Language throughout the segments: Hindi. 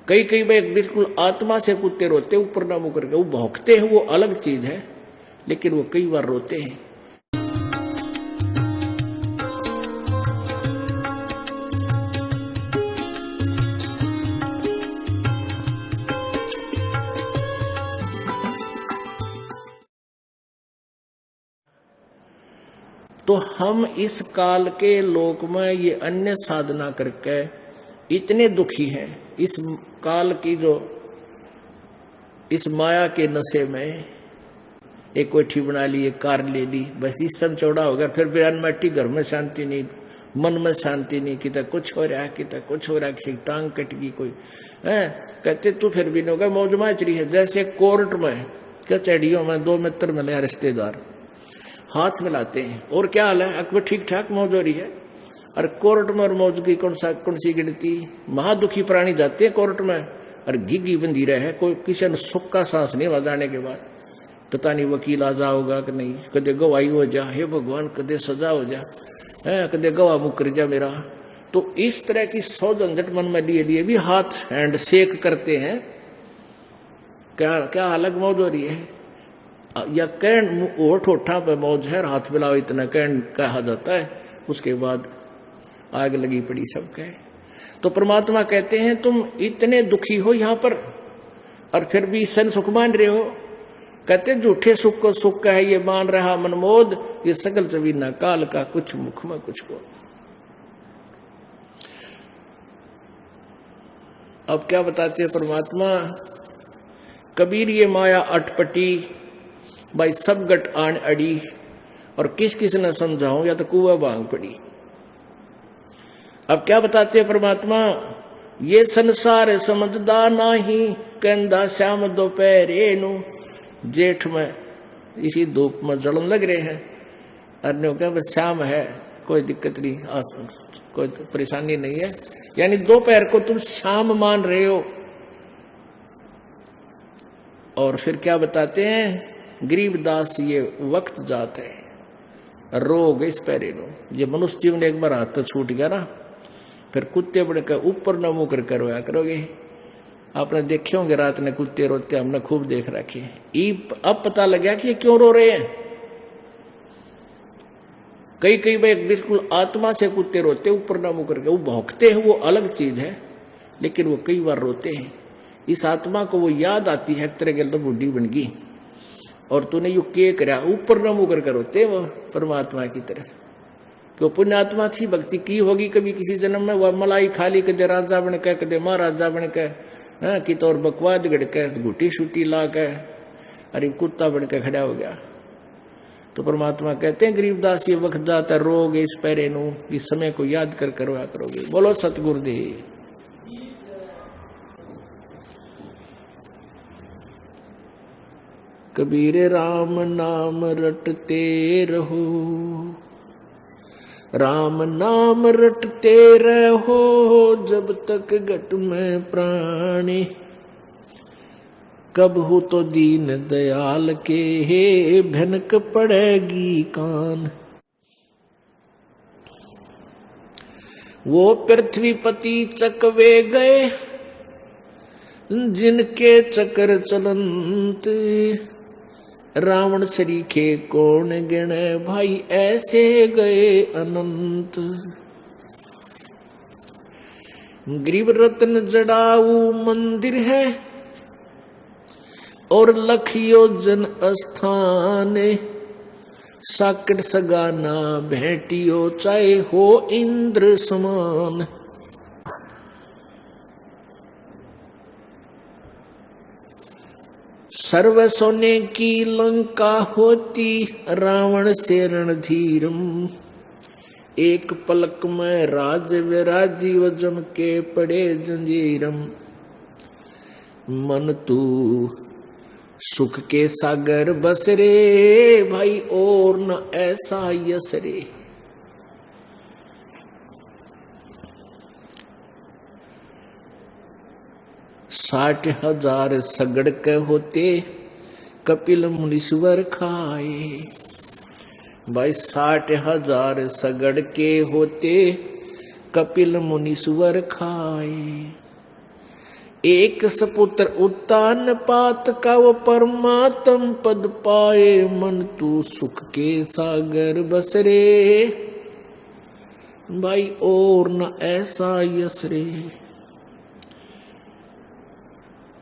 कई कई बार बिल्कुल आत्मा से कुत्ते रोते, ऊपर ना मुंह करके। वो भौंकते हैं वो अलग चीज है, लेकिन वो कई बार रोते हैं। तो हम इस काल के लोक में ये अन्य साधना करके इतने दुखी हैं। इस काल की जो इस माया के नशे में एक कोठी बना ली, एक कार ले ली, बस इस सब चौड़ा हो गया। फिर अनमट्टी घर में शांति नहीं, मन में शांति नहीं, कितना कुछ हो रहा है, कितना कुछ हो रहा है, किसी टांग कट गई कोई है, कहते तू फिर भी नहीं होगा, मौज माच रही है। जैसे कोर्ट में कचहरियों में दो मित्र मिले रिश्तेदार, हाथ मिलाते हैं और क्या हाल है, अकबर ठीक ठाक मौज हो रही है। और कोर्ट में और मौज की कौन सी गिनती। महादुखी प्राणी जाते हैं कोर्ट में और घिघी बंधी रहे, कोई किसी ने सुख का सांस नहीं बजाने के बाद, पता नहीं वकील आ जाओगा कि नहीं, कदे गवाही हो जा, हे भगवान कदे सजा हो जा, है कदे गवाह मुकर जा मेरा। तो इस तरह की सौ झंझट मन में लिए लिए भी हाथ हैंड शेक करते हैं। क्या क्या अलग मौज हो रही है, या कैंड होठ होठा पे मौज है, हाथ मिलाओ इतना कैंड कहा जाता है। उसके बाद आग लगी पड़ी सबके। तो परमात्मा कहते हैं तुम इतने दुखी हो यहां पर और फिर भी सन सुख मान रहे हो। कहते झूठे सुख को सुख है ये मान रहा मनमोद, ये सकल जमीना काल का कुछ मुख में कुछ को। अब क्या बताते हैं परमात्मा, कबीर ये माया अटपटी भाई सब गट आन अड़ी, और किस किस ने समझाऊं या तो कुआ भांग पड़ी। अब क्या बताते हैं परमात्मा, ये संसार समझदा नाही, कहंदा श्याम दोपहरे नु। जेठ में इसी धूप में जलन लग रहे हैं, अन्यों क्या बस शाम है, कोई दिक्कत नहीं, कोई परेशानी नहीं है। यानी दोपहर को तुम शाम मान रहे हो। और फिर क्या बताते हैं, गरीबदास ये वक्त जात है, रोग इस पैरे नो। ये मनुष्य जीवन एक बार हाथ तो छूट गया ना, फिर कुत्ते बढ़कर ऊपर न मुंह कर रोया करोगे। आपने देखे होंगे रात ने कुत्ते रोते, हमने खूब देख रखे। अब पता लग गया कि ये क्यों रो रहे हैं। कई कई बार बिल्कुल आत्मा से कुत्ते रोते, ऊपर न मुंह करके। वो भौंकते हैं वो अलग चीज है, लेकिन वो कई बार रोते हैं। इस आत्मा को वो याद आती है, एक तरह के तो बुढ़ी बन गई और तूने यू के करा, ऊपर न मुंह करके रोते वो परमात्मा की तरफ। क्यों पुण्यात्मा थी, भक्ति की होगी कभी किसी जन्म में। वह मलाई खाली कदे राजा बन के, कदे महाराजा बन के, कि तो और बकवाद गड़ के घुटी छुट्टी ला के, अरे कुत्ता बन के खड़ा हो गया। तो परमात्मा कहते हैं गरीबदास ये वक्त जाता रोग इस पैरे नु, इस समय को याद कर करवा करोगे। बोलो सतगुरुदेव। कबीर राम नाम रटते रहो, राम नाम रटते रहो, जब तक घट में प्राणी, कब हो तो दीन दयाल के हे भनक पड़ेगी कान। वो पृथ्वीपति चकवे गए, जिनके चक्र चलंत, रावण सरीखे कौन गिने, भाई ऐसे गए अनंत। गरीब रत्न जड़ाऊ मंदिर है, और लखियो जन स्थान, साकट सगाना भेटियो, चाहे हो इंद्र समान। सर्व सोने की लंका होती, रावण से रणधीरम, एक पलक में राज विराजी, वजम के पड़े जंजीरम। मन तू सुख के सागर बसरे, भाई और न ऐसा यसरे। 60,000 सगड़ के होते, कपिल मुनीश्वर खाए। भाई 60,000 सगड़ के होते, कपिल मुनीश्वर खाए। एक सपुत्र उत्तान पात का वो परमात्म पद पाए, मन तू सुख के सागर बसरे, भाई और न ऐसा यस रे।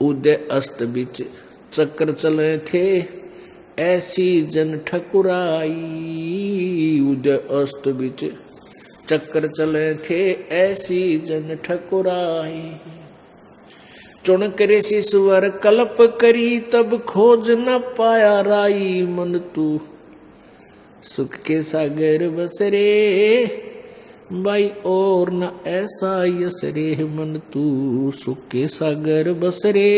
उदय अस्त बिच चक्र चले थे, ऐसी जन ठकुराई। उदय अस्त बिच चक्र चले थे, ऐसी जन ठकुराई। चुन करे ईश्वर कल्प करी, तब खोज न पाया राई। मन तू सुख के सागर बसरे, भाई और न ऐसा यस रे। मन तू सुख के सागर बसरे,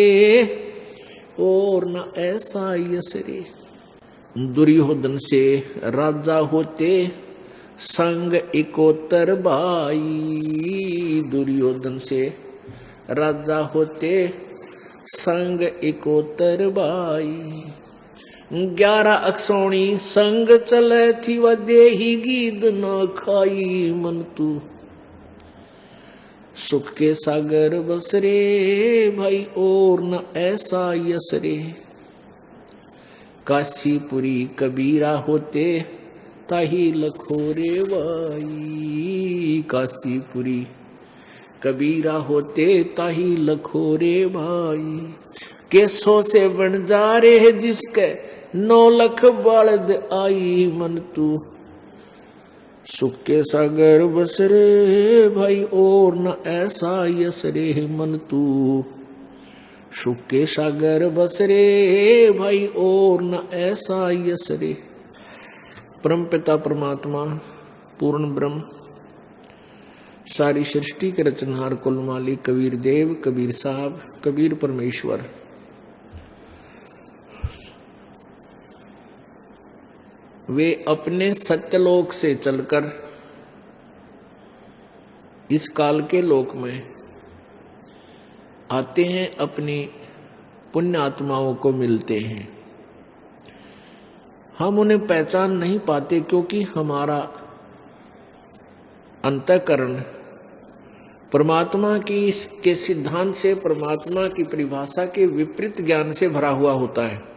और न ऐसा यस रे। दुर्योधन से राजा होते, संग इकोतर भाई। दुर्योधन से राजा होते, संग इकोतर भाई। 11 अक्षौणी संग चले थी, वह देही गीद न खाई। मन तू सुख के सागर बसरे, भाई और न ऐसा यस रे। काशीपुरी कबीरा होते, ताही लखोरे भाई। काशीपुरी कबीरा होते, ताही लखोरे भाई। केसों से बन जा रे जिसके 9 लाख बालद आई। मन तू सुख के सागर बसरे, भाई और न ऐसा यस रे। मन तू सुख के सागर बसरे, भाई और न ऐसा यस रे। परम पिता परमात्मा पूर्ण ब्रह्म, सारी सृष्टि के रचनहार कुल मालिक कबीर देव, कबीर साहब, कबीर परमेश्वर, वे अपने सत्यलोक से चलकर इस काल के लोक में आते हैं, अपनी पुण्य आत्माओं को मिलते हैं। हम उन्हें पहचान नहीं पाते, क्योंकि हमारा अंतःकरण परमात्मा की के सिद्धांत से, परमात्मा की परिभाषा के विपरीत ज्ञान से भरा हुआ होता है।